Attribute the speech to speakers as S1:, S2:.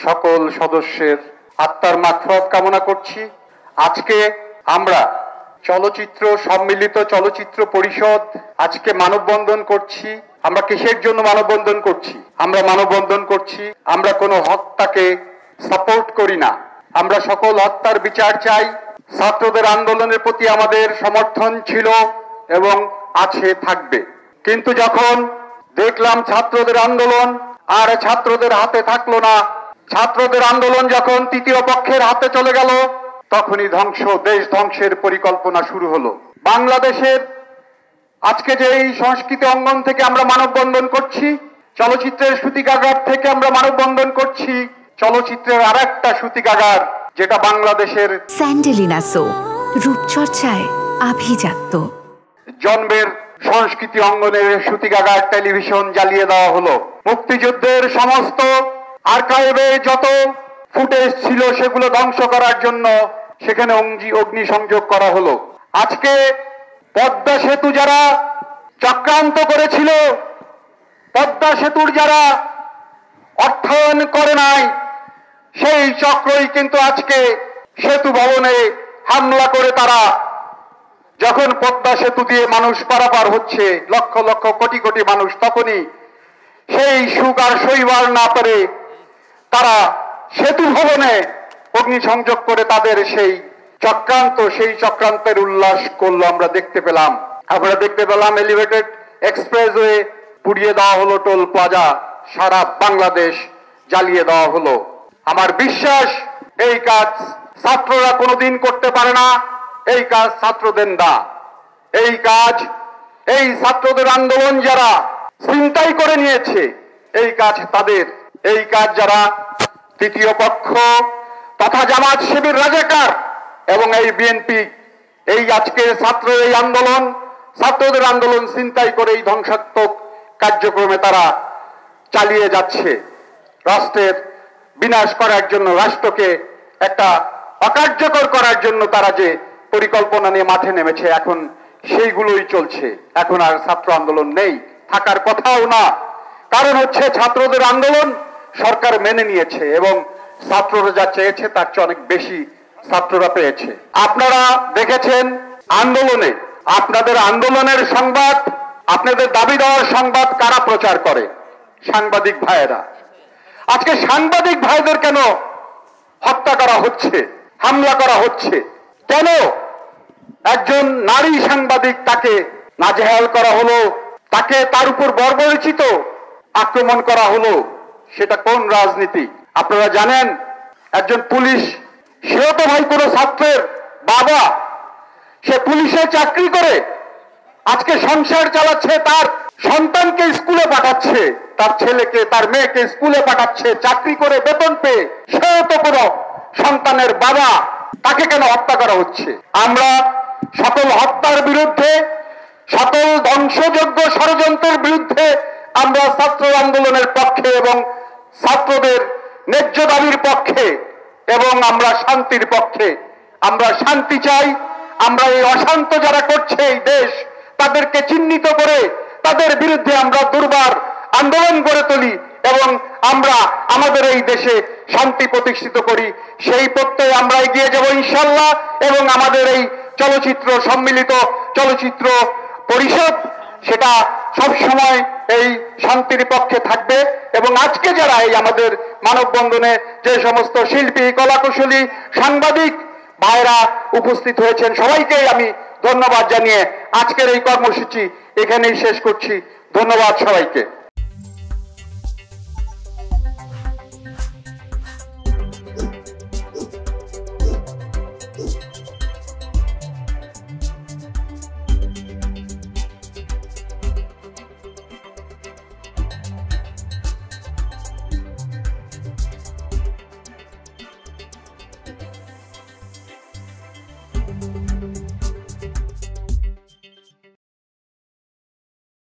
S1: সকল সদস্যের আত্মার মাগফিরাত কামনা করছি। আজকে আমরা চলচ্চিত্র সম্মিলিত চলচ্চিত্র পরিষদ আজকে মানববন্ধন করছি। আমরা কিসের জন্য মানববন্ধন করছি? আমরা মানববন্ধন করছি, আমরা কোনো হত্যাকে সাপোর্ট করি না। আমরা সকল হত্যার বিচার চাই। ছাত্রদের আন্দোলনের প্রতি আমাদের সমর্থন ছিল এবং আছে, থাকবে। কিন্তু যখন দেখলাম ছাত্রদের আন্দোলন আর ছাত্রদের হাতে থাকলো না, ছাত্রদের আন্দোলন যখন তৃতীয় পক্ষের হাতে চলে গেল, তখনই দেশ ধ্বংসের পরিকল্পনা শুরু হলো। বাংলাদেশের আজকে যে এই সংস্কৃতি অঙ্গন থেকে আমরা মানববন্ধন করছি, চলচ্চিত্রের সূতিকাগার থেকে আমরা মানববন্ধন করছি, চলচ্চিত্রের আরেকটা সূতিকাগার যেটা বাংলাদেশের
S2: স্যান্ডেলিনা সো, রূপচর্চায় আভিজাত্য।
S1: জন্মের সংস্কৃতি অঙ্গনের সূতিকাগার টেলিভিশন জ্বালিয়ে দেওয়া হলো। মুক্তিযুদ্ধের সমস্ত আর্কাইভে যত ফুটেজ ছিল সেগুলো ধ্বংস করার জন্য সেখানে অগ্নিসংযোগ করা হলো। আজকে পদ্মা সেতু যারা চক্রান্ত করেছিল, পদ্মা সেতুর যারা অর্থায়ন করে নাই, সেই চক্রই কিন্তু আজকে সেতু ভবনে হামলা করে তারা যখন পদ্মা সেতু দিয়ে মানুষ পারাপার হচ্ছে, লক্ষ লক্ষ কোটি কোটি মানুষ, তখনই সেই সুখ আর সইবার না পেরে তারা সেতু ভবনে অগ্নিসংযোগ করে তাদের সেই চক্রান্তের উল্লাস করলো। আমরা দেখতে পেলাম এলিভেটেড এক্সপ্রেসওয়ে পুড়িয়ে দেওয়া হলো, টোল প্লাজা, সারা বাংলাদেশ জ্বালিয়ে দেওয়া হলো। আমার বিশ্বাস এই কাজ ছাত্ররা কোনোদিন করতে পারে না, এই কাজ ছাত্রদের না, এই কাজ এই ছাত্রদের আন্দোলন যারা ছিনতাই করে নিয়েছে, এই কাজ তাদের। এই কাজ যারা তৃতীয় পক্ষ তথা জামাত শিবির রাজাকার এবং এই বিএনপি এই আজকে ছাত্রদের আন্দোলন ছিনতাই করে এই ধ্বংসাত্মক কার্যক্রমে তারা চালিয়ে যাচ্ছে। রাষ্ট্রের বিনাশ করার জন্য, রাষ্ট্রকে একটা অকার্যকর করার জন্য তারা যে পরিকল্পনা নিয়ে মাঠে নেমেছে, এখন সেইগুলোই চলছে। এখন আর ছাত্র আন্দোলন নেই, থাকার কথাও না। কারণ হচ্ছে ছাত্রদের আন্দোলন সরকার মেনে নিয়েছে এবং ছাত্ররা যা চেয়েছে তার চেয়ে অনেক বেশি ছাত্ররা পেয়েছে। আপনারা দেখেছেন আন্দোলনে, আপনাদের আন্দোলনের সংবাদ, আপনাদের দাবি দেওয়ার সংবাদ কারা প্রচার করে? সাংবাদিক ভাইয়েরা। আজকে সাংবাদিক ভাইদের কেন হত্যা করা হচ্ছে, হামলা করা হচ্ছে? কেন একজন নারী সাংবাদিক তাকে নাজেহাল করা হলো, তাকে তার উপর বর্বরচিত আক্রমণ করা হলো? সেটা কোন রাজনীতি? আপনারা জানেন একজন পুলিশ, সেও তো ভাই কোনো ছাত্রের বাবা, সে পুলিশে চাকরি করে আজকে সংসার চালাচ্ছে, তার সন্তানকে স্কুলে পাঠাচ্ছে, তার ছেলেকে তার মেয়েকে স্কুলে পাঠাচ্ছে চাকরি করে বেতন পেয়ে, সেও তো কোনো সন্তানের বাবা, তাকে কেন হত্যা করা হচ্ছে? আমরা সকল হত্যার বিরুদ্ধে, সকল ধ্বংসযোগ্য ষড়যন্ত্রের বিরুদ্ধে আমরা ছাত্র আন্দোলনের পক্ষে এবং ছাত্রদের ন্যায্য দাবির পক্ষে এবং আমরা শান্তির পক্ষে। আমরা শান্তি চাই। আমরা এই অশান্ত যারা করছে এই দেশ, তাদেরকে চিহ্নিত করে তাদের বিরুদ্ধে আমরা দুর্বার আন্দোলন গড়ে তুলি এবং আমরা আমাদের এই দেশে শান্তি প্রতিষ্ঠিত করি। সেই প্রত্যয়ে আমরা এগিয়ে যাব ইনশাআল্লাহ। এবং আমাদের এই সম্মিলিত চলচ্চিত্র পরিষদ সেটা সব সময় এই শান্তির পক্ষে থাকবে। এবং আজকে যারা এই আমাদের মানববন্ধনে যে সমস্ত শিল্পী, কলাকুশলী, সাংবাদিক ভাইরা উপস্থিত হয়েছেন, সবাইকেই আমি ধন্যবাদ জানিয়ে আজকের এই কর্মসূচি এখানেই শেষ করছি। ধন্যবাদ সবাইকে।